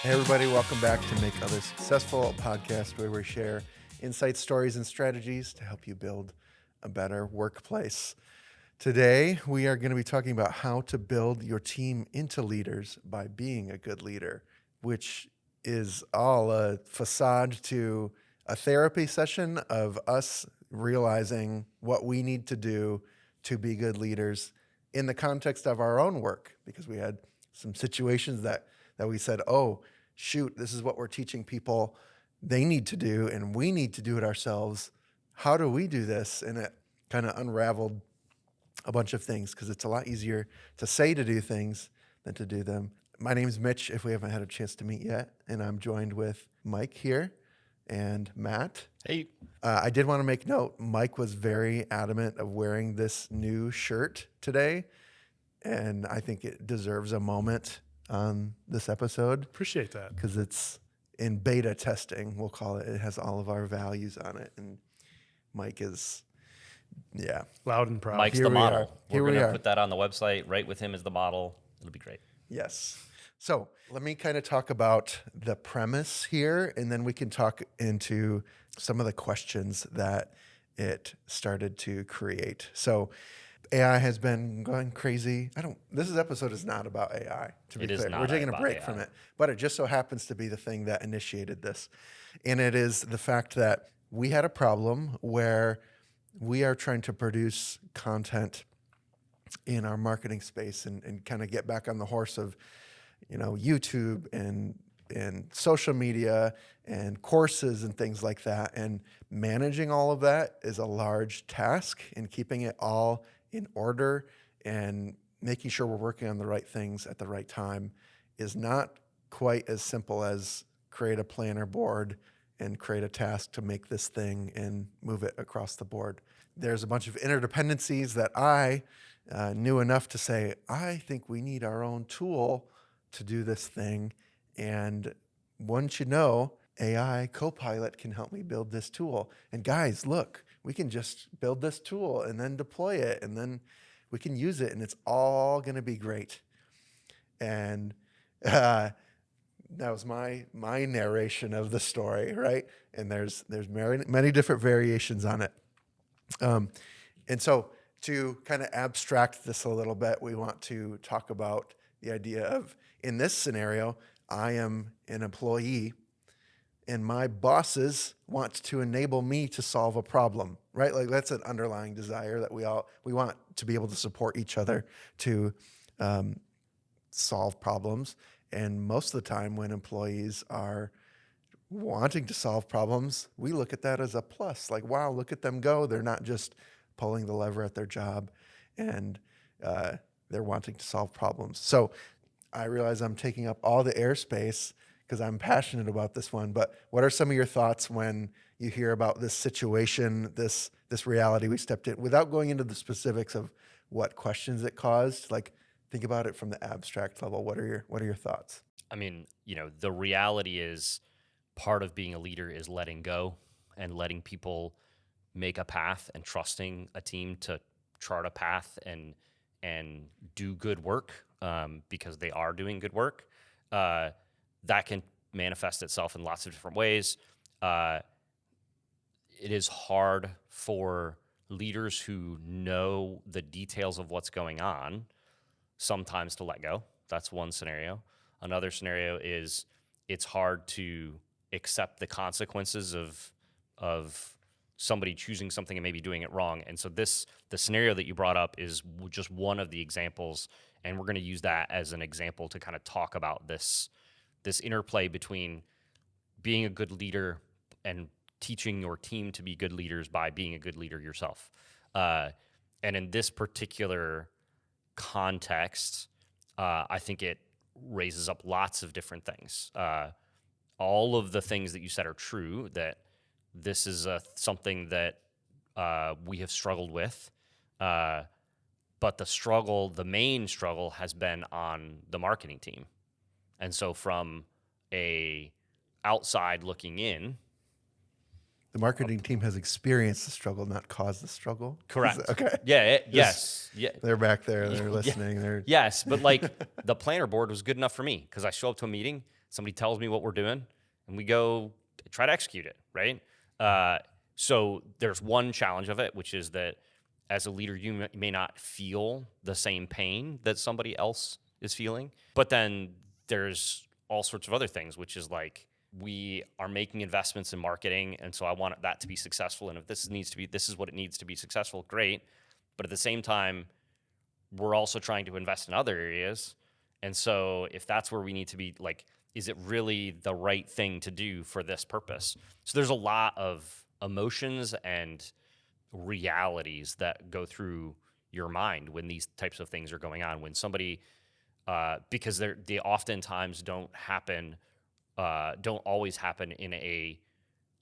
Hey, everybody, welcome back to Make Others Successful, a podcast where we share insights, stories, and strategies to help you build a better workplace. Today, we are going to be talking about how to build your team into leaders by being a good leader, which is all a facade to a therapy session of us realizing what we need to do to be good leaders in the context of our own work, because we had some situations that we said, oh, shoot, this is what we're teaching people they need to do, and we need to do it ourselves. How do we do this? And it kind of unraveled a bunch of things because it's a lot easier to say to do things than to do them. My name is Mitch, if we haven't had a chance to meet yet, and I'm joined with Mike here and Matt. Hey. I did want to make note, Mike was very adamant of wearing this new shirt today, and I think it deserves a moment on this episode. Appreciate that. Because it's in beta testing, we'll call it. It has all of our values on it. And Mike is, Loud and proud. Mike's Here the we model. are. We're Here we going are. to put that on the website right with him as the model. It'll be great. Yes. So let me kind of talk about the premise here, and then we can talk into some of the questions that it started to create. So AI has been going crazy. This episode is not about AI, to be It is clear. not We're taking a about break AI. from it, but it just so happens to be the thing that initiated this. And it is the fact that we had a problem where we are trying to produce content in our marketing space and kind of get back on the horse of, YouTube and social media and courses and things like that. And managing all of that is a large task, and keeping it all in order and making sure we're working on the right things at the right time is not quite as simple as create a planner board and create a task to make this thing and move it across the board. There's a bunch of interdependencies that I knew enough to say, I think we need our own tool to do this thing. And once you know, AI Copilot can help me build this tool. And guys, look, we can just build this tool and then deploy it, and then we can use it, and it's all going to be great. And that was my narration of the story, right? And there's many different variations on it. And so to kind of abstract this a little bit, we want to talk about the idea of, in this scenario, I am an employee and my bosses want to enable me to solve a problem, right? Like that's an underlying desire that we want to be able to support each other to solve problems. And most of the time when employees are wanting to solve problems, we look at that as a plus. Like, wow, look at them go. They're not just pulling the lever at their job, and they're wanting to solve problems. So I realize I'm taking up all the airspace because I'm passionate about this one. But what are some of your thoughts when you hear about this situation, this reality we stepped in, without going into the specifics of what questions it caused? Like, think about it from the abstract level. What are your thoughts? I mean, the reality is part of being a leader is letting go and letting people make a path and trusting a team to chart a path and do good work because they are doing good work. That can manifest itself in lots of different ways. It is hard for leaders who know the details of what's going on sometimes to let go. That's one scenario. Another scenario is it's hard to accept the consequences of somebody choosing something and maybe doing it wrong. And so the scenario that you brought up is just one of the examples, and we're going to use that as an example to kind of talk about this interplay between being a good leader and teaching your team to be good leaders by being a good leader yourself. And in this particular context, I think it raises up lots of different things. All of the things that you said are true, that this is something that we have struggled with. But the main struggle has been on the marketing team. And so from a outside looking in, The marketing team has experienced the struggle, not caused the struggle. Correct. Okay. Yeah. Yes. Yeah. They're back there. They're listening. They're Yes, but like the planner board was good enough for me because I show up to a meeting, somebody tells me what we're doing, and we go try to execute it, right? So there's one challenge of it, which is that as a leader, you may not feel the same pain that somebody else is feeling. But then there's all sorts of other things, which is like we are making investments in marketing, and so I want that to be successful. And if this is what it needs to be successful, great. But at the same time, we're also trying to invest in other areas. And so if that's where we need to be, like, is it really the right thing to do for this purpose? So there's a lot of emotions and realities that go through your mind when these types of things are going on. When somebody, because they oftentimes don't always happen in a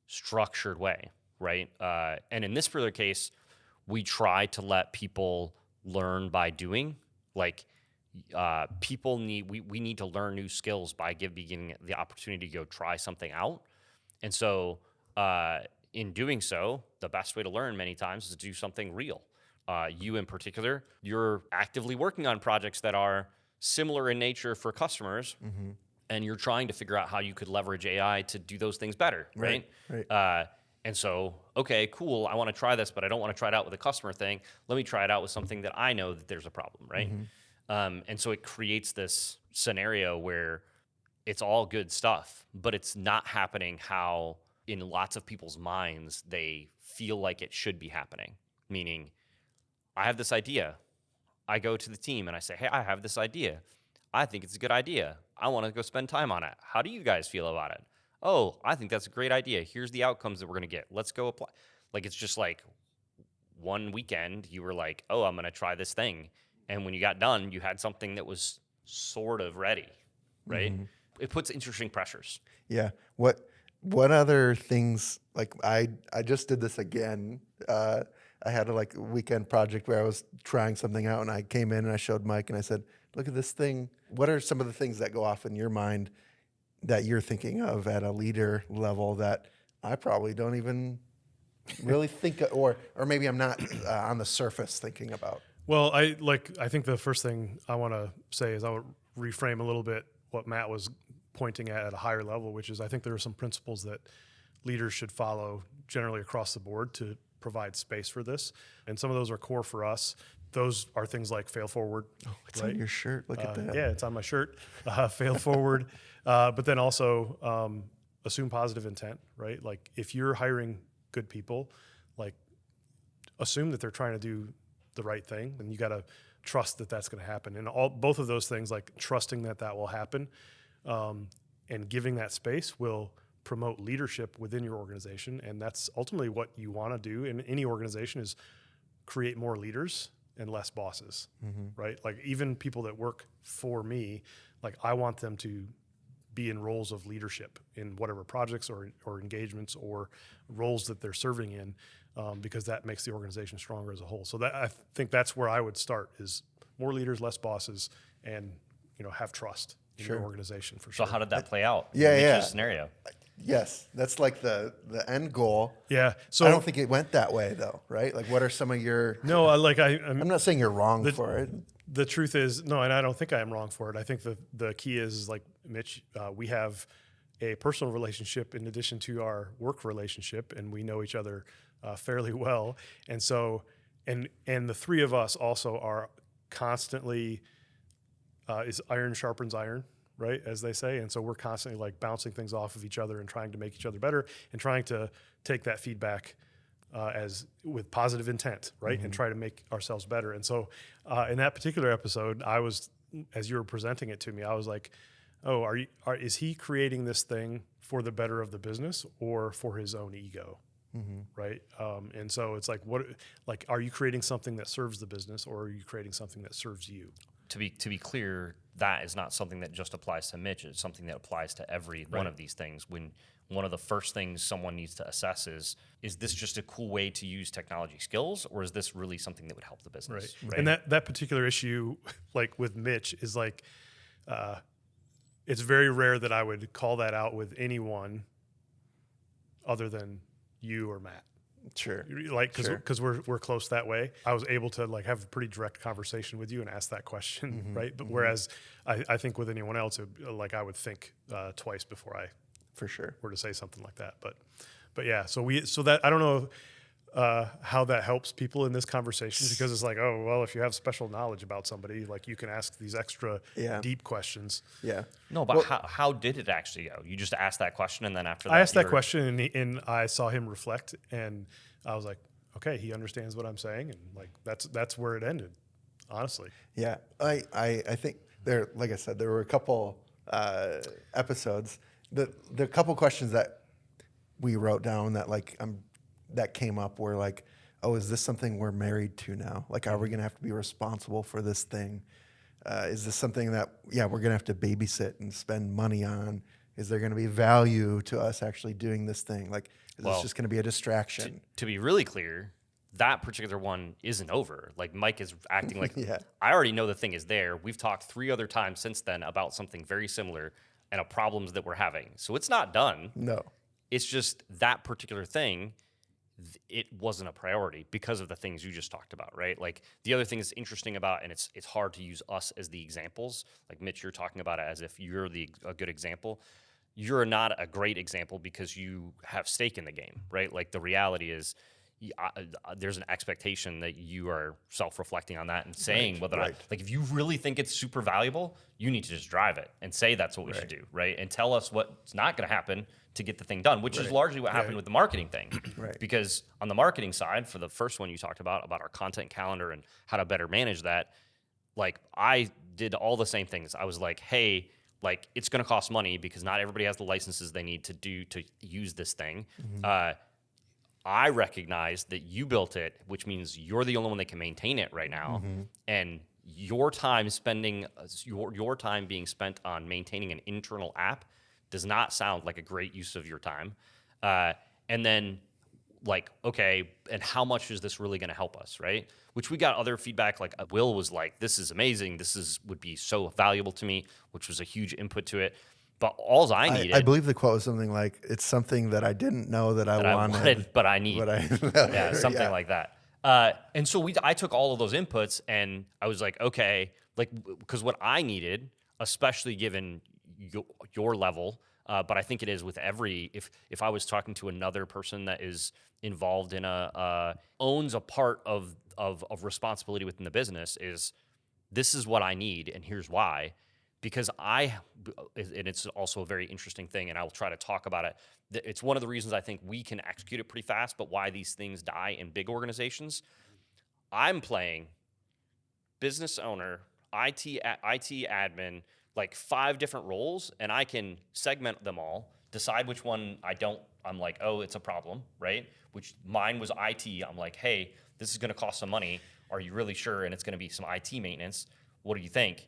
structured way, right? And in this particular case, we try to let people learn by doing. Like we need to learn new skills by beginning the opportunity to go try something out. And so in doing so, the best way to learn many times is to do something real. You in particular, you're actively working on projects that are similar in nature for customers, and you're trying to figure out how you could leverage AI to do those things better, right? And so, okay, cool, I want to try this, but I don't want to try it out with a customer thing. Let me try it out with something that I know that there's a problem, right? And so it creates this scenario where it's all good stuff, but it's not happening how in lots of people's minds they feel like it should be happening. Meaning, I have this idea. I go to the team and I say, hey, I have this idea. I think it's a good idea. I want to go spend time on it. How do you guys feel about it? Oh, I think that's a great idea. Here's the outcomes that we're going to get. Let's go apply. Like, it's just like one weekend you were like, oh, I'm going to try this thing. And when you got done, you had something that was sort of ready, right? It puts interesting pressures. Yeah. What other things, like I just did this again. I had a weekend project where I was trying something out, and I came in and I showed Mike and I said, look at this thing. What are some of the things that go off in your mind that you're thinking of at a leader level that I probably don't even really think of, or maybe I'm not on the surface thinking about? Well, I think the first thing I want to say is I would reframe a little bit what Matt was pointing at a higher level, which is I think there are some principles that leaders should follow generally across the board to provide space for this. And some of those are core for us. Those are things like fail forward. Oh, it's on your shirt. Look at that. Yeah, it's on my shirt. Fail forward. But then also assume positive intent, right? Like if you're hiring good people, like assume that they're trying to do the right thing, and you got to trust that that's going to happen. And both of those things, like trusting that will happen and giving that space will promote leadership within your organization. And that's ultimately what you want to do in any organization is create more leaders and less bosses, right? Like even people that work for me, like I want them to be in roles of leadership in whatever projects or engagements or roles that they're serving in, because that makes the organization stronger as a whole. So that I think that's where I would start is more leaders, less bosses, and have trust in your organization for sure. So how did that play out? Yeah, in yeah. Scenario. Yes, that's like the end goal. Yeah. So I don't think it went that way though, right? Like, what are some of your? No, I'm not saying you're wrong for it. The truth is, no, and I don't think I am wrong for it. I think the key is like Mitch, we have a personal relationship in addition to our work relationship, and we know each other fairly well. And so, and the three of us also are constantly is iron sharpens iron, right, as they say. And so we're constantly like bouncing things off of each other and trying to make each other better and trying to take that feedback as with positive intent, right, and try to make ourselves better. And so in that particular episode, I was, as you were presenting it to me, I was like, oh, is he creating this thing for the better of the business or for his own ego? Right. And so it's like, are you creating something that serves the business or are you creating something that serves you? To be clear, that is not something that just applies to Mitch. It's something that applies to every one of these things. When one of the first things someone needs to assess is this just a cool way to use technology skills, or is this really something that would help the business? Right. And that particular issue, like with Mitch, is like, it's very rare that I would call that out with anyone other than you or Matt. Sure. Like, Sure. because we're close that way. I was able to like have a pretty direct conversation with you and ask that question, right? But whereas I think with anyone else, like I would think twice before I For sure. were to say something like that. But yeah, so that I don't know how that helps people in this conversation, because it's like, oh well, if you have special knowledge about somebody, like you can ask these extra deep questions. Yeah. No, but how did it actually go? You just asked that question, and then after that, I asked that question, and I saw him reflect, and I was like, okay, he understands what I'm saying, and like that's where it ended, honestly. Yeah. I think there, like I said, there were a couple episodes. The couple questions that we wrote down that that came up were like, oh, is this something we're married to now? Like, are we going to have to be responsible for this thing? Is this something that, we're going to have to babysit and spend money on? Is there going to be value to us actually doing this thing? Like, is this just going to be a distraction? To be really clear, that particular one isn't over. Like, Mike is acting like, Yeah. I already know the thing is there. We've talked 3 other times since then about something very similar and problems that we're having. So it's not done. No. It's just that particular thing, it wasn't a priority because of the things you just talked about, right? Like, the other thing that's interesting about, and it's hard to use us as the examples. Like, Mitch, you're talking about it as if you're a good example. You're not a great example because you have stake in the game, right? Like, the reality is there's an expectation that you are self-reflecting on that and saying whether or not, like, if you really think it's super valuable, you need to just drive it and say that's what we should do, right? And tell us what's not going to happen to get the thing done, which is largely what happened with the marketing thing. Right. Because on the marketing side, for the first one you talked about our content calendar and how to better manage that, like, I did all the same things. I was like, hey, like, it's going to cost money because not everybody has the licenses they need to use this thing. I recognize that you built it, which means you're the only one that can maintain it right now, and your time being spent on maintaining an internal app does not sound like a great use of your time. And then, like, okay, and how much is this really going to help us, right? Which we got other feedback, like Will was like, this is amazing, would be so valuable to me, which was a huge input to it. But all I needed, I believe the quote was something like, "It's something that I didn't know that I wanted, but I need." Yeah, something like that. And so I took all of those inputs, and I was like, okay, like, because what I needed, especially given your level, but I think it is with if I was talking to another person that is involved in owns a part of responsibility within the business, this is what I need, and here's why. Because and it's also a very interesting thing, and I'll try to talk about it. It's one of the reasons I think we can execute it pretty fast, but why these things die in big organizations. I'm playing business owner, IT admin, like 5 different roles, and I can segment them all, decide which one I'm like, oh, it's a problem, right? Which mine was IT. I'm like, hey, this is going to cost some money. Are you really sure? And it's going to be some IT maintenance. What do you think?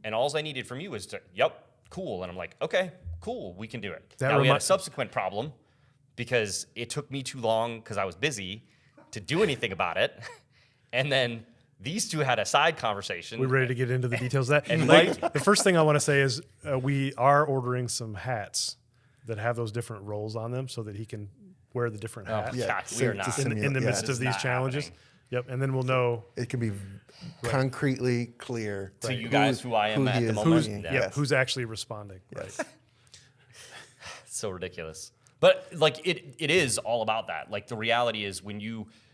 And all I needed from you was yep, cool. And I'm like, okay, cool, we can do it. Now we had a subsequent problem because it took me too long because I was busy to do anything about it. And then these two had a side conversation. We're ready to get into the details of that. And like, the first thing I want to say is we are ordering some hats that have those different roles on them so that he can wear the different hats we are not in the midst of these challenges. Happening. Yep, and then we'll know. It can be concretely clear to you guys who I am at the moment. Who's actually responding. Yes. Right. So ridiculous. But like it is all about that. Like, the reality is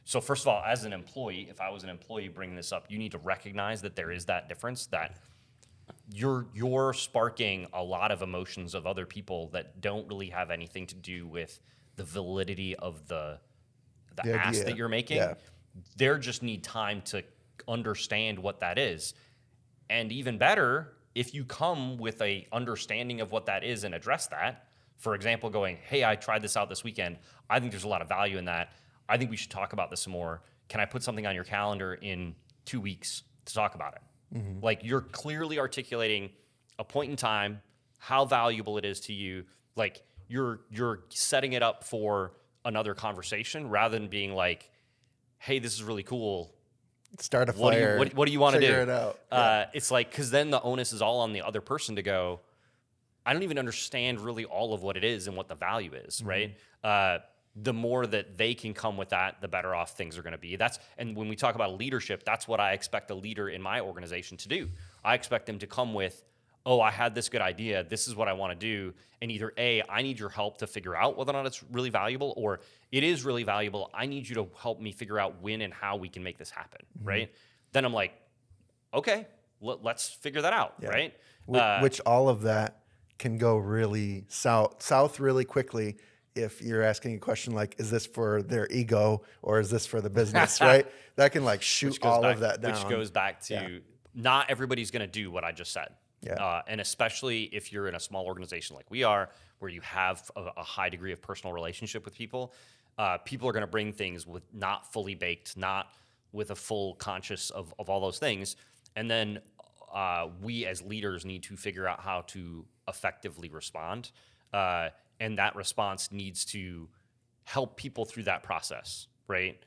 so first of all, as an employee, if I was an employee bringing this up, you need to recognize that there is that difference, that you're sparking a lot of emotions of other people that don't really have anything to do with the validity of the ask that you're making. Yeah. They just need time to understand what that is. And even better, if you come with a understanding of what that is and address that, for example, going, hey, I tried this out this weekend. I think there's a lot of value in that. I think we should talk about this some more. Can I put something on your calendar in 2 weeks to talk about it? Mm-hmm. Like, you're clearly articulating a point in time, how valuable it is to you. Like, you're setting it up for another conversation rather than being like, hey, this is really cool. Start a fire. What do you want to do? Figure it out. It's like, because then the onus is all on the other person to go, I don't even understand really all of what it is and what the value is, right? the more that they can come with that, the better off things are going to be. And when we talk about leadership, that's what I expect a leader in my organization to do. I expect them to come with, oh, I had this good idea. This is what I want to do. And either A, I need your help to figure out whether or not it's really valuable, or it is really valuable. I need you to help me figure out when and how we can make this happen, right? Then I'm like, okay, let's figure that out, right? Which all of that can go really south really quickly if you're asking a question like, is this for their ego or is this for the business, right? That can like shoot all of that down. Which goes back to not everybody's going to do what I just said. Yeah. And especially if you're in a small organization like we are, where you have a high degree of personal relationship with people, people are going to bring things with not fully baked, not with a full conscious of all those things. And then we as leaders need to figure out how to effectively respond. And that response needs to help people through that process, right?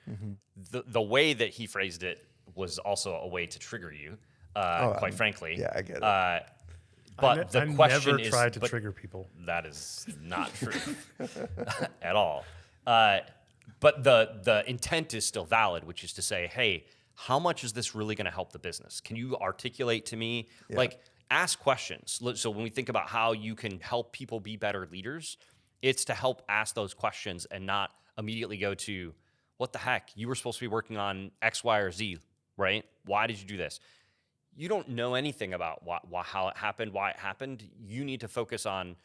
The way that he phrased it was also a way to trigger you, quite frankly. Yeah, I get it. But the question never is, tried to trigger people. that is not true at all. But the intent is still valid, which is to say, hey, how much is this really going to help the business? Can you articulate to me? Like, ask questions. So when we think about how you can help people be better leaders, it's to help ask those questions and not immediately go to, what the heck? You were supposed to be working on X, Y, or Z, right? Why did you do this? You don't know anything about how it happened, why it happened. You need to focus on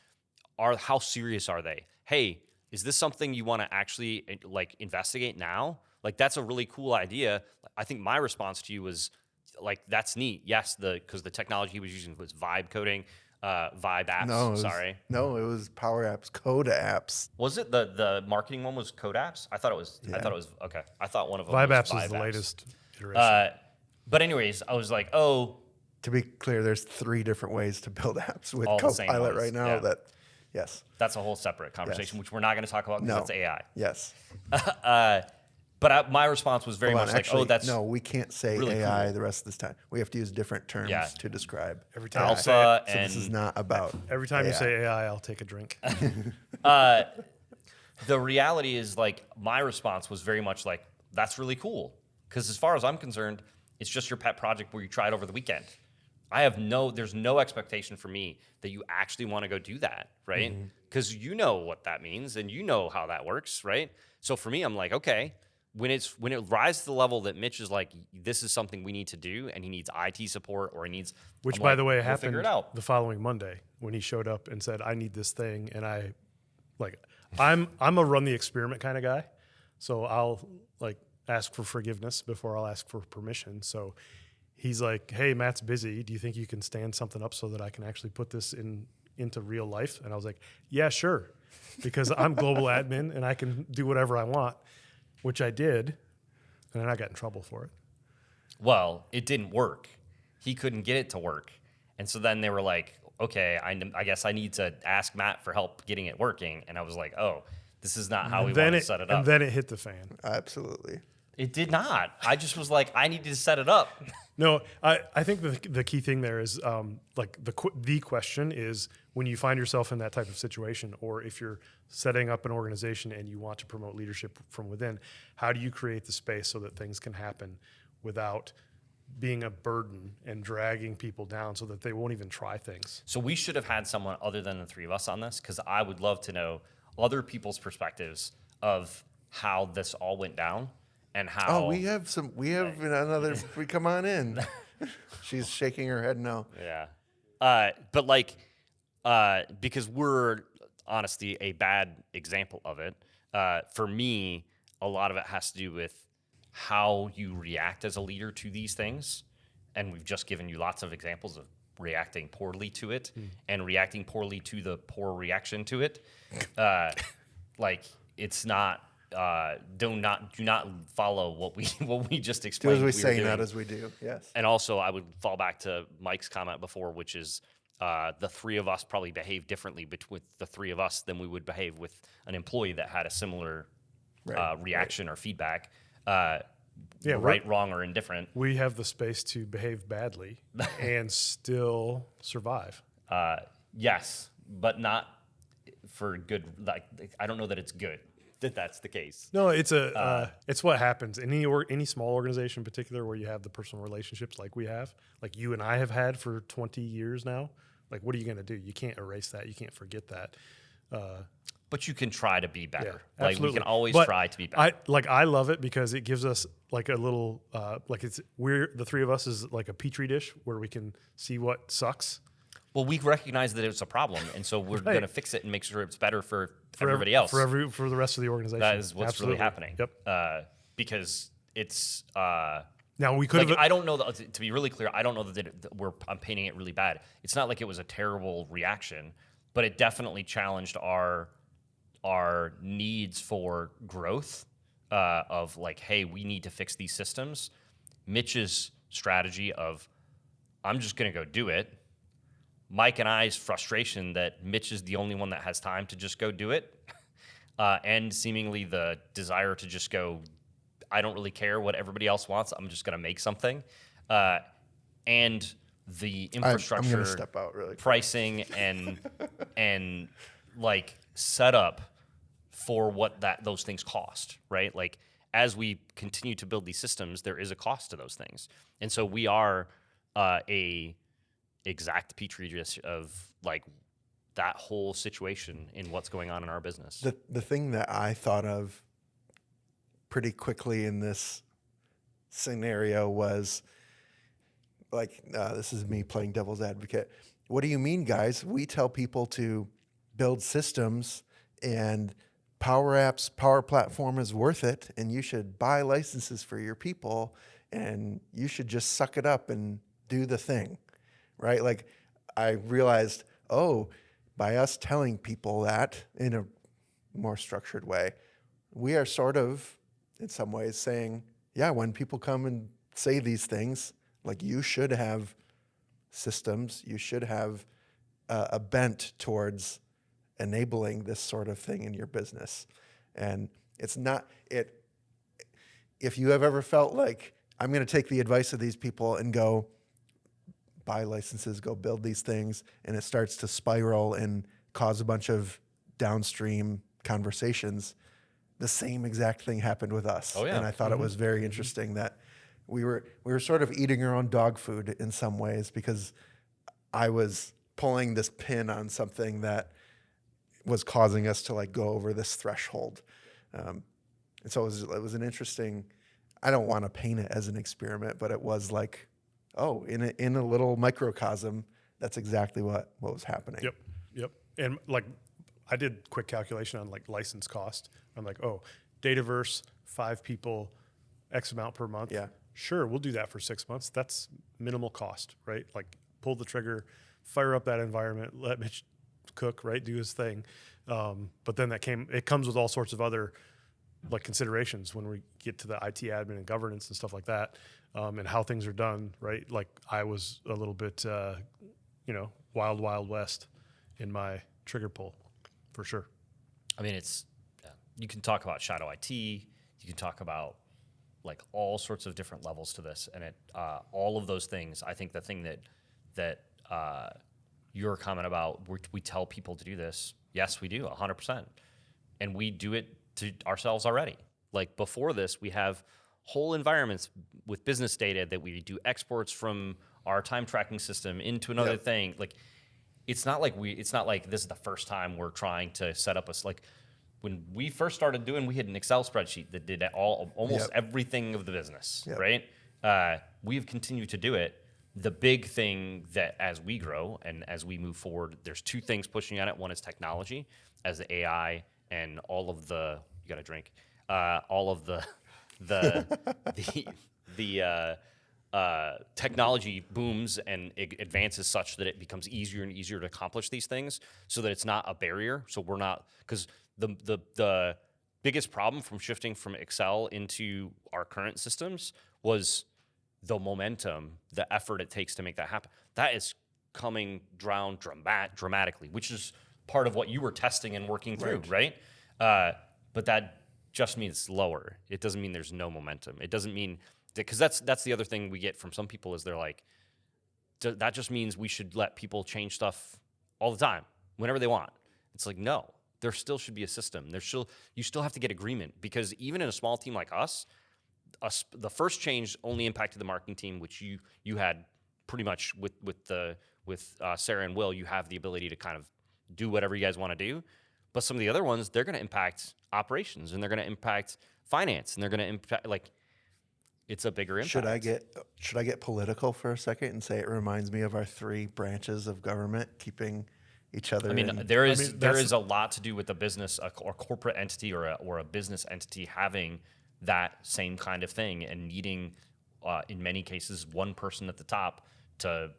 how serious are they? Hey, is this something you want to actually like investigate now? Like, that's a really cool idea. I think my response to you was like, that's neat. Yes, because the technology he was using was vibe coding, vibe apps. No, it was Power Apps, Code Apps. Was it the marketing one was Code Apps? I thought it was okay. I thought one of them Vibe was apps Vibe is the apps. latest iteration. But anyways, I was like, oh, To be clear, there's 3 different ways to buid apps with All the same Copilot ones, right now. yeah. Yes. that's a whole separate conversation, which we're not going to talk about because No. that's AI. Yes. But my response was very Hold much on, like, actually, oh, that's no, we can't say really AI cool. the rest of this time. We have to use different terms Yeah. to describe Every time you say alpha So and this is not about Every time you AI. say AI, I'll take a drink. the reality is, like, my response was very much like, that's really cool. Because as far as I'm concerned, it's just your pet project where you try it over the weekend. There's no expectation for me that you actually want to go do that, right? Because you know what that means and you know how that works, right? So for me, I'm like, okay, when it rises to the level that Mitch is like, this is something we need to do, and he needs IT support or he needs, Which, I'm by like, the way, we'll happened figure it out. the following Monday when he showed up and said, I need this thing. And I'm a run the experiment kind of guy. So I'll like ask for forgiveness before I'll ask for permission. So he's like, hey, Matt's busy. Do you think you can stand something up so that I can actually put this into real life? And I was like, yeah, sure. Because I'm global admin and I can do whatever I want, which I did. And then I got in trouble for it. Well, it didn't work. He couldn't get it to work. And so then they were like, okay, I guess I need to ask Matt for help getting it working. And I was like, oh, this is not how we want to set it up. And then it hit the fan. Absolutely. It did not. I just was like, I need to set it up. No, I think the key thing there is like the question is when you find yourself in that type of situation, or if you're setting up an organization and you want to promote leadership from within, how do you create the space so that things can happen without being a burden and dragging people down so that they won't even try things? So we should have had someone other than the three of us on this, because I would love to know other people's perspectives of how this all went down. And how? Oh, we have another. We come on in. She's shaking her head no. Yeah. But like, because we're honestly a bad example of it. For me, a lot of it has to do with how you react as a leader to these things. And we've just given you lots of examples of reacting poorly to it and reacting poorly to the poor reaction to it. Like, it's not. Do not follow what we just Do explained. as we say, were not doing. as we do. Yes. And also, I would fall back to Mike's comment before, which is the three of us probably behave differently with the three of us than we would behave with an employee that had a similar reaction or feedback. Right, wrong, or indifferent. We have the space to behave badly and still survive. Yes, but not for good. Like, I don't know that it's good. that that's the case. No, it's it's what happens in any small organization in particular where you have the personal relationships like we have, like you and I have had for 20 years now. Like, what are you going to do? You can't erase that. You can't forget that. But you can try to be better. Yeah, like absolutely. we can always But try to be better. I love it because it gives us like a little we're the three of us is like a petri dish where we can see what sucks. Well, we recognize that it's a problem, and so we're going to fix it and make sure it's better for everybody else. For the rest of the organization. That is what's Absolutely. really happening. Yep. Because it's Now we could like, have. I don't know that, to be really clear, I don't know that I'm painting it really bad. It's not like it was a terrible reaction, but it definitely challenged our needs for growth of like, hey, we need to fix these systems. Mitch's strategy of I'm just going to go do it. Mike and I's frustration that Mitch is the only one that has time to just go do it, and seemingly the desire to just go, I don't really care what everybody else wants. I'm just going to make something. And the infrastructure, I'm going to step out really quick. Pricing and like setup for what those things cost, right? Like as we continue to build these systems, there is a cost to those things. And so we are a exact petri dish of like that whole situation in what's going on in our business. The thing that I thought of pretty quickly in this scenario was like, this is me playing devil's advocate. What do you mean, guys? We tell people to build systems and Power Apps, Power Platform is worth it, and you should buy licenses for your people, and you should just suck it up and do the thing, right? Like I realized, by us telling people that in a more structured way, we are sort of, in some ways, saying, yeah, when people come and say these things, like you should have systems, you should have a bent towards enabling this sort of thing in your business. And it's not, if you have ever felt like, I'm going to take the advice of these people and go buy licenses, go build these things, and it starts to spiral and cause a bunch of downstream conversations, the same exact thing happened with us. Oh, yeah. And I thought it was very interesting that we were sort of eating our own dog food in some ways, because I was pulling this pin on something that was causing us to like go over this threshold. And so it was an interesting, I don't want to paint it as an experiment, but it was like, in a little microcosm, that's exactly what was happening. Yep. And like I did quick calculation on like license cost. I'm like, Dataverse, 5 people, X amount per month. Yeah. Sure, we'll do that for 6 months. That's minimal cost, right? Like pull the trigger, fire up that environment, let Mitch cook, right? Do his thing. But then it comes with all sorts of other like considerations when we get to the IT admin and governance and stuff like that, and how things are done, right? Like I was a little bit, wild west in my trigger pull, for sure. I mean, you can talk about shadow IT, you can talk about like all sorts of different levels to this, and all of those things. I think the thing that your comment about we tell people to do this, yes, we do 100%, and we do it to ourselves already. Like before this, we have whole environments with business data that we do exports from our time tracking system into another thing. Like it's not like this is the first time we're trying to set up like when we first started we had an Excel spreadsheet that did almost everything of the business, right? We've continued to do it. The big thing that as we grow and as we move forward, there's 2 things pushing on it. One is technology, as the AI and all of the all of the technology booms and it advances such that it becomes easier and easier to accomplish these things, so that it's not a barrier. So we're not, because the biggest problem from shifting from Excel into our current systems was the momentum, the effort it takes to make that happen. That is coming down dramatically, which is part of what you were testing and working through, right? But that just means it's lower. It doesn't mean there's no momentum. It doesn't mean that, because that's the other thing we get from some people is they're like, that just means we should let people change stuff all the time, whenever they want. It's like, no, there still should be a system. You still have to get agreement, because even in a small team like us, the first change only impacted the marketing team, which you had pretty much with Sarah and Will. You have the ability to kind of do whatever you guys want to do. But some of the other ones, they're going to impact operations, and they're going to impact finance, and they're going to impact, like, it's a bigger impact. Should I get political for a second and say it reminds me of our 3 branches of government keeping each other? I mean, in? there is a lot to do with a business or corporate entity or a business entity having that same kind of thing and needing, in many cases, one person at the top to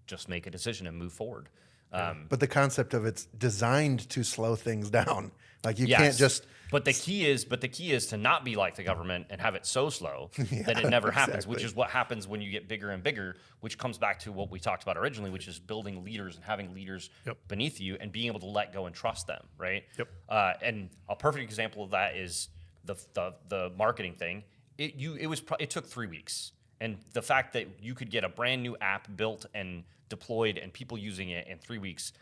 just make a decision and move forward. But the concept of it's designed to slow things down. Like you Yes, can't just. But the key is to not be like the government and have it so slow that it never happens, which exactly. is what happens when you get bigger and bigger, which comes back to what we talked about originally, which is building leaders and having leaders beneath you and being able to let go and trust them, right? Yep. And a perfect example of that is the marketing thing. It took 3 weeks, and the fact that you could get a brand new app built and deployed and people using it in 3 weeks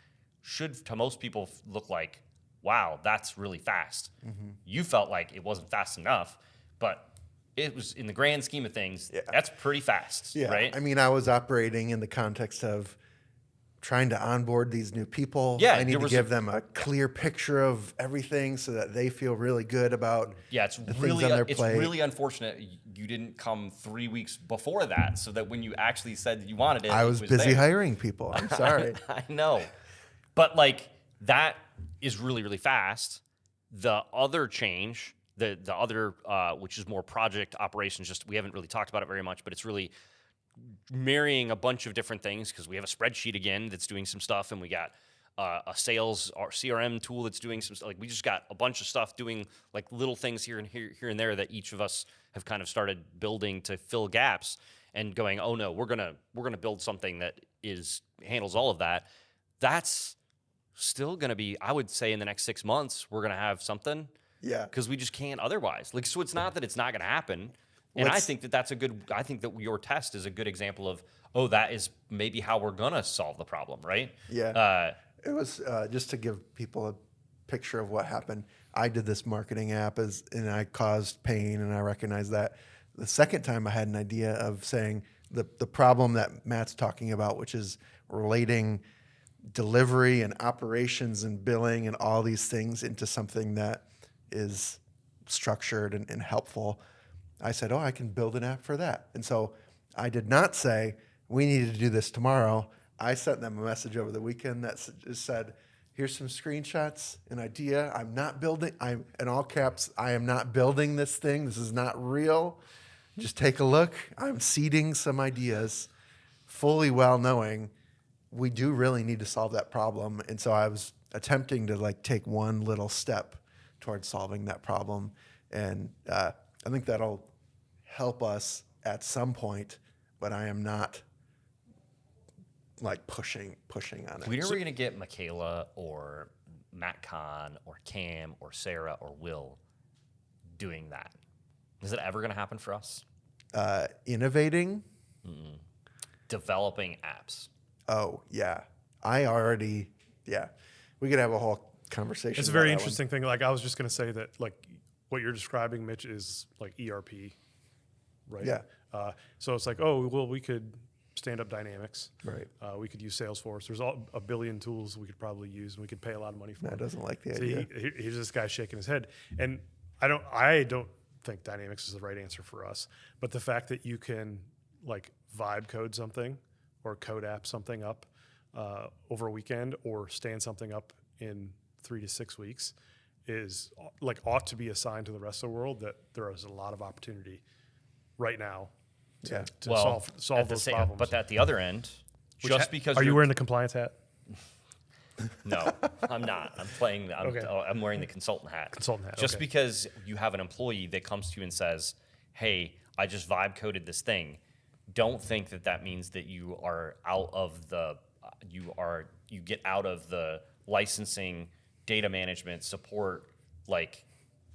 should, to most people, look like, wow, that's really fast. Mm-hmm. You felt like it wasn't fast enough, but it was, in the grand scheme of things, that's pretty fast, right? I mean, I was operating in the context of trying to onboard these new people. Yeah, I need to give them a clear picture of everything so that they feel really good about it's the really things on their it's plate. really unfortunate you didn't come 3 weeks before that, so that when you actually said that you wanted it, I was busy there. hiring people. I'm sorry. I know, but like that is really, really fast. The other change, the other which is more project operations, just we haven't really talked about it very much, but it's really marrying a bunch of different things, because we have a spreadsheet again that's doing some stuff, and we got a sales or CRM tool that's doing some stuff. Like, we just got a bunch of stuff doing like little things here and there that each of us have kind of started building to fill gaps, and going, oh no, we're gonna build something that handles all of that. That's still gonna be, I would say, in the next 6 months we're gonna have something. Yeah. Because we just can't otherwise. Like, so it's not that it's not gonna happen. And I think that your test is a good example of, oh, that is maybe how we're gonna solve the problem, right? Yeah. It was just to give people a picture of what happened. I did this marketing app and I caused pain, and I recognize that. The second time I had an idea of saying the problem that Matt's talking about, which is relating delivery and operations and billing and all these things into something that is structured and helpful. I said, I can build an app for that. And so I did not say, we need to do this tomorrow. I sent them a message over the weekend that just said, here's some screenshots, an idea. I'm in all caps, I am not building this thing. This is not real. Just take a look. I'm seeding some ideas, fully well knowing we do really need to solve that problem. And so I was attempting to take one little step towards solving that problem. And I think that'll help us at some point, but I am not pushing on it. When are we gonna get Michaela or Matt Kahn or Cam or Sarah or Will doing that? Is it ever gonna happen for us? Innovating? Developing apps. Oh, yeah. We could have a whole conversation. It's a very interesting thing. Like, I was just going to say that, like, what you're describing, Mitch, is like ERP, right? Yeah. So it's like, we could stand up Dynamics. Right. We could use Salesforce. There's a billion tools we could probably use, and we could pay a lot of money for. Matt doesn't like the So idea. here's this guy shaking his head. And I don't think Dynamics is the right answer for us. But the fact that you can, vibe code something or code app something up over a weekend, or stand something up in 3 to 6 weeks, is ought to be a sign to the rest of the world that there is a lot of opportunity right now to solve those problems. But at the other end, because are you wearing the compliance hat? No, I'm not. I'm wearing the consultant hat. Just okay. because you have an employee that comes to you and says, "Hey, I just vibe coded this thing," don't think that means that you are out of the you get out of the licensing, data management, support,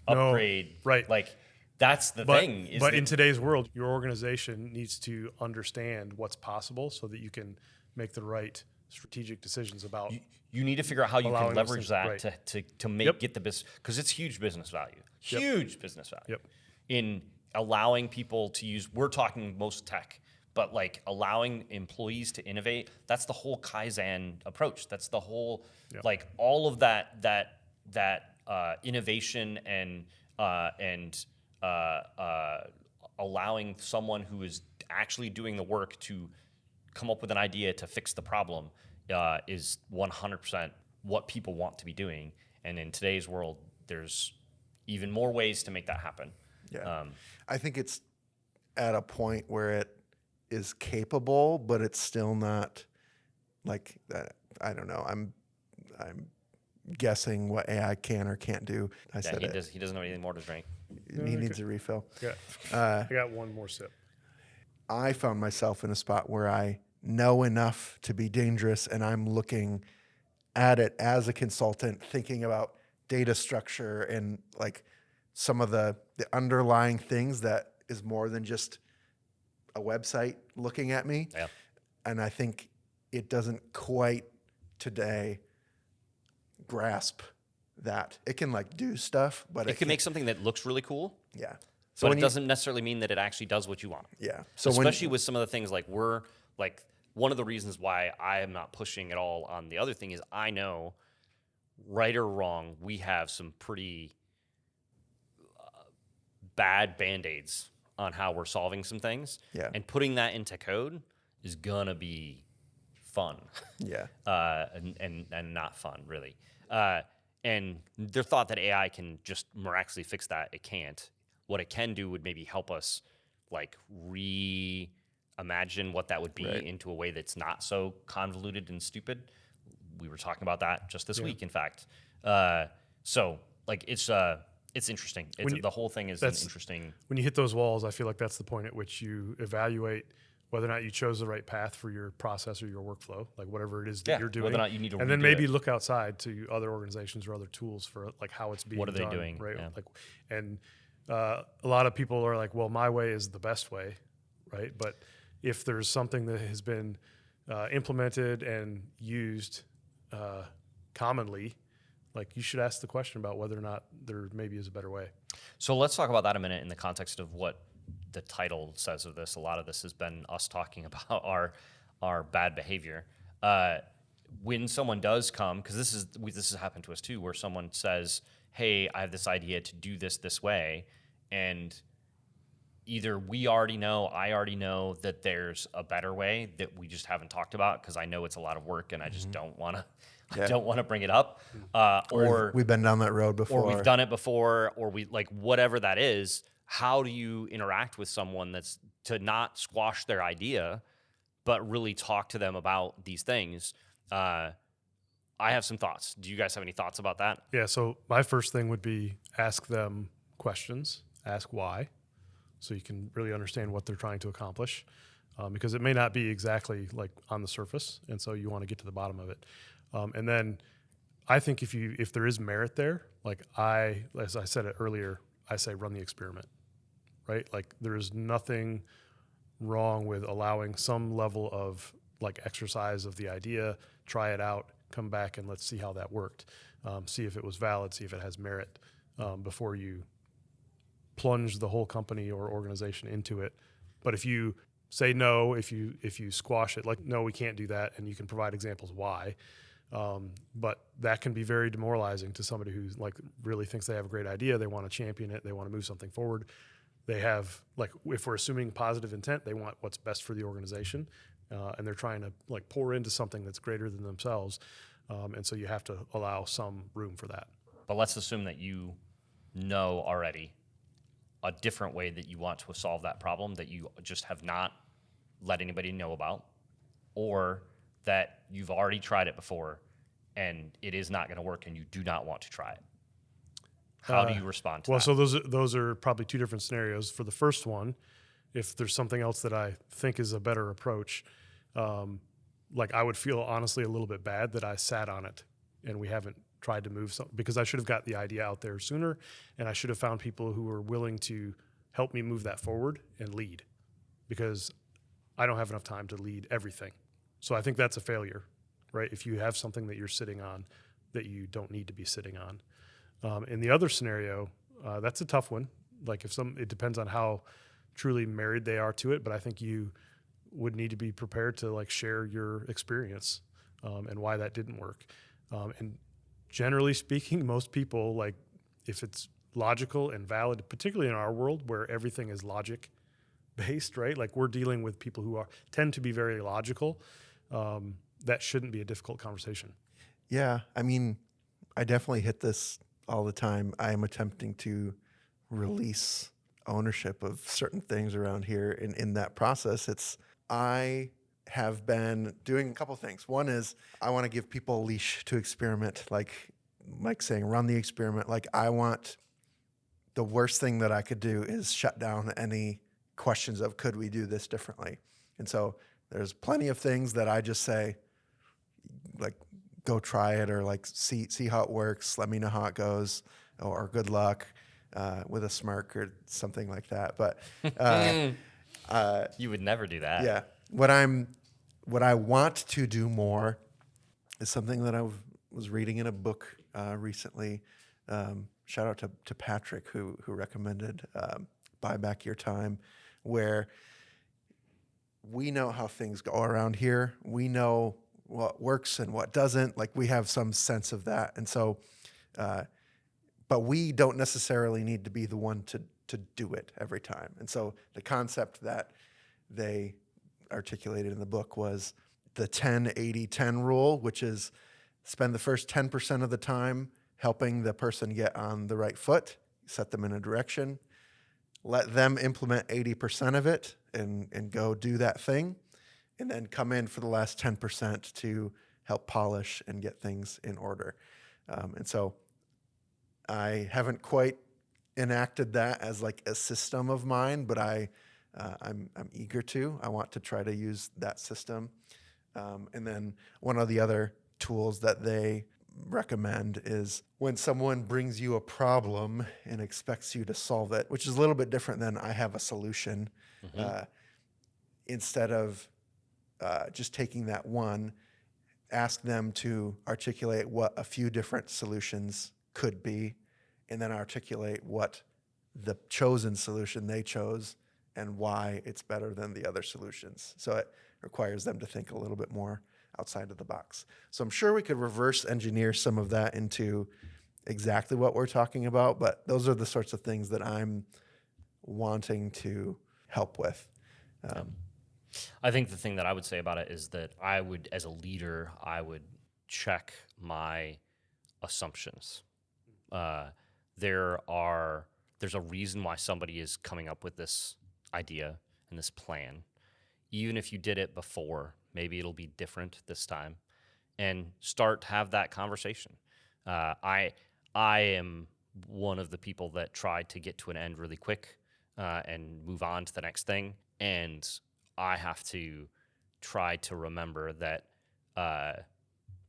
upgrade. No, right. That's the thing. But in today's world, your organization needs to understand what's possible so that you can make the right strategic decisions about you need to figure out how you Allowing can those leverage things, that right. to make Yep. get the business, because it's huge business value. Yep. Huge business value. Yep. In allowing people to use, we're talking most tech, but like allowing employees to innovate, that's the whole Kaizen approach. That's the whole, Yep. like all of that innovation and allowing someone who is actually doing the work to come up with an idea to fix the problem is 100% what people want to be doing. And in today's world, there's even more ways to make that happen. Yeah. I think it's at a point where it is capable, but it's still not like that. I don't know. I'm guessing what AI can or can't do. I said it. He doesn't know anything more to drink. He needs a refill. Yeah. I got one more sip. I found myself in a spot where I know enough to be dangerous, and I'm looking at it as a consultant, thinking about data structure and like some of the underlying things that is more than just a website looking at me. Yeah. And I think it doesn't quite today grasp that. It can like do stuff, but It can make something that looks really cool, yeah. but it doesn't necessarily mean that it actually does what you want. Yeah. So Especially with some of the things like one of the reasons why I am not pushing at all on the other thing is I know, right or wrong, we have some pretty bad Band-Aids on how we're solving some things. Yeah. And putting that into code is gonna be fun. Yeah. And not fun, really. And their thought that AI can just miraculously fix that, it can't. What it can do would maybe help us like reimagine what that would be into a way that's not so convoluted and stupid. We were talking about that just this week, in fact. So like it's interesting. The whole thing is an interesting. When you hit those walls, I feel like that's the point at which you evaluate whether or not you chose the right path for your process or your workflow, like whatever it is that you're doing. Whether or not you need to and then redo maybe it. look outside to other organizations or other tools for like how it's being done. What are they doing? Right. Yeah. Like, and a lot of people are like, well, my way is the best way, right? But if there's something that has been implemented and used commonly, like you should ask the question about whether or not there maybe is a better way. So let's talk about that a minute in the context of what the title says of this. A lot of this has been us talking about our bad behavior. When someone does come, because this has happened to us too, where someone says, "Hey, I have this idea to do this way," and either I already know that there's a better way that we just haven't talked about because I know it's a lot of work and I just don't want to. I don't want to bring it up, or we've been down that road before, or we've done it before, or we like whatever that is. How do you interact with someone that's to not squash their idea, but really talk to them about these things? I have some thoughts. Do you guys have any thoughts about that? Yeah. So my first thing would be ask them questions, ask why, so you can really understand what they're trying to accomplish, because it may not be exactly like on the surface, and so you want to get to the bottom of it. And then I think if there is merit there, like as I said it earlier, I say run the experiment, right? Like there is nothing wrong with allowing some level of like exercise of the idea, try it out, come back and let's see how that worked. See if it was valid, see if it has merit, before you plunge the whole company or organization into it. But if you say no, if you squash it, like, no, we can't do that, and you can provide examples why, but that can be very demoralizing to somebody who like really thinks they have a great idea, they want to champion it, they want to move something forward. They have, like, if we're assuming positive intent, they want what's best for the organization, and they're trying to like pour into something that's greater than themselves, and so you have to allow some room for that. But let's assume that you know already a different way that you want to solve that problem that you just have not let anybody know about, or that you've already tried it before and it is not going to work and you do not want to try it. How do you respond to that? So those are probably two different scenarios. For the first one, if there's something else that I think is a better approach, like I would feel honestly a little bit bad that I sat on it and we haven't tried to move something, because I should have got the idea out there sooner, and I should have found people who were willing to help me move that forward and lead, because I don't have enough time to lead everything. So I think that's a failure, right? If you have something that you're sitting on that you don't need to be sitting on. In the other scenario, that's a tough one. Like it depends on how truly married they are to it, but I think you would need to be prepared to like share your experience and why that didn't work. And generally speaking, most people, like if it's logical and valid, particularly in our world where everything is logic based, right? Like we're dealing with people who tend to be very logical. That shouldn't be a difficult conversation. Yeah, I mean, I definitely hit this all the time. I am attempting to release ownership of certain things around here. In that process, I have been doing a couple things. One is I want to give people a leash to experiment, like Mike's saying, run the experiment. Like the worst thing that I could do is shut down any questions of could we do this differently. And so there's plenty of things that I just say, like, go try it, or like see how it works. Let me know how it goes, or good luck with a smirk or something like that. But You would never do that. yeah, what I want to do more is something that I was reading in a book recently. Shout out to Patrick who recommended Buy Back Your Time, where we know how things go around here. We know what works and what doesn't. Like we have some sense of that. And so, but we don't necessarily need to be the one to do it every time. And so the concept that they articulated in the book was the 10-80-10 rule, which is spend the first 10% of the time helping the person get on the right foot, set them in a direction, let them implement 80% of it and go do that thing, and then come in for the last 10% to help polish and get things in order. And so I haven't quite enacted that as like a system of mine, but I'm eager to. I want to try to use that system. And then one of the other tools that they recommend is when someone brings you a problem and expects you to solve it, which is a little bit different than I have a solution. Instead of just taking that one, ask them to articulate what a few different solutions could be, and then articulate what the chosen solution they chose and why it's better than the other solutions. So it requires them to think a little bit more outside of the box. So I'm sure we could reverse engineer some of that into exactly what we're talking about, but those are the sorts of things that I'm wanting to help with. I think the thing that I would say about it is that I would, as a leader, I would check my assumptions. There's a reason why somebody is coming up with this idea and this plan. Even if you did it before, maybe it'll be different this time, and start to have that conversation. I am one of the people that tried to get to an end really quick and move on to the next thing, and I have to try to remember that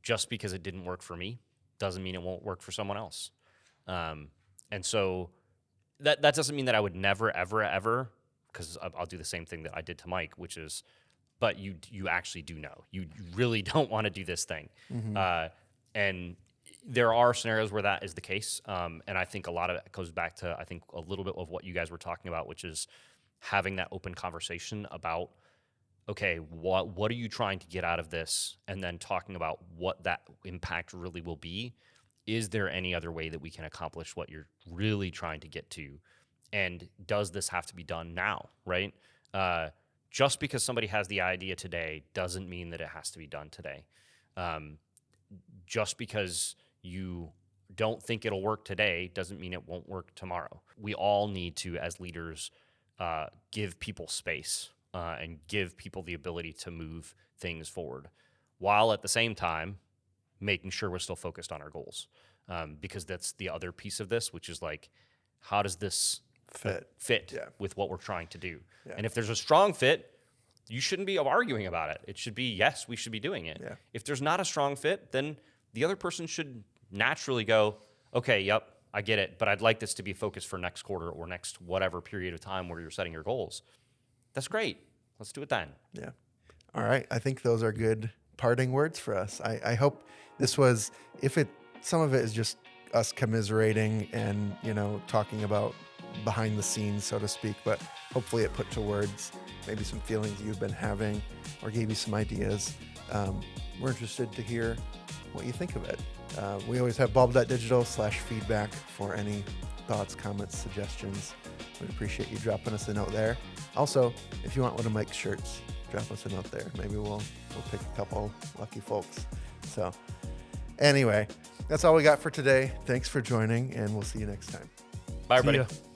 just because it didn't work for me doesn't mean it won't work for someone else. And so that doesn't mean that I would never, ever, ever, because I'll do the same thing that I did to Mike, which is, but you actually do know. You really don't want to do this thing. And there are scenarios where that is the case. And I think a lot of it goes back to, I think, a little bit of what you guys were talking about, which is having that open conversation about, okay, what are you trying to get out of this? And then talking about what that impact really will be. Is there any other way that we can accomplish what you're really trying to get to? And does this have to be done now, right? Just because somebody has the idea today doesn't mean that it has to be done today. Just because you don't think it'll work today doesn't mean it won't work tomorrow. We all need to, as leaders, give people space and give people the ability to move things forward, while at the same time making sure we're still focused on our goals. Because that's the other piece of this, which is like, how does this fit with what we're trying to do? Yeah. And if there's a strong fit, you shouldn't be arguing about it. It should be, yes, we should be doing it. Yeah. If there's not a strong fit, then the other person should naturally go, okay, yep, I get it, but I'd like this to be focused for next quarter or next whatever period of time where you're setting your goals. That's great. Let's do it then. Yeah. All right. I think those are good parting words for us. I hope this was, some of it is just us commiserating and, talking about behind the scenes, so to speak, but hopefully it put to words maybe some feelings you've been having or gave you some ideas. We're interested to hear what you think of it. We always have bulb.digital/feedback for any thoughts, comments, suggestions. We'd appreciate you dropping us a note there. Also, if you want one of Mike's shirts, drop us a note there. Maybe we'll pick a couple lucky folks. So anyway, that's all we got for today. Thanks for joining, and we'll see you next time. Bye, See everybody. ya.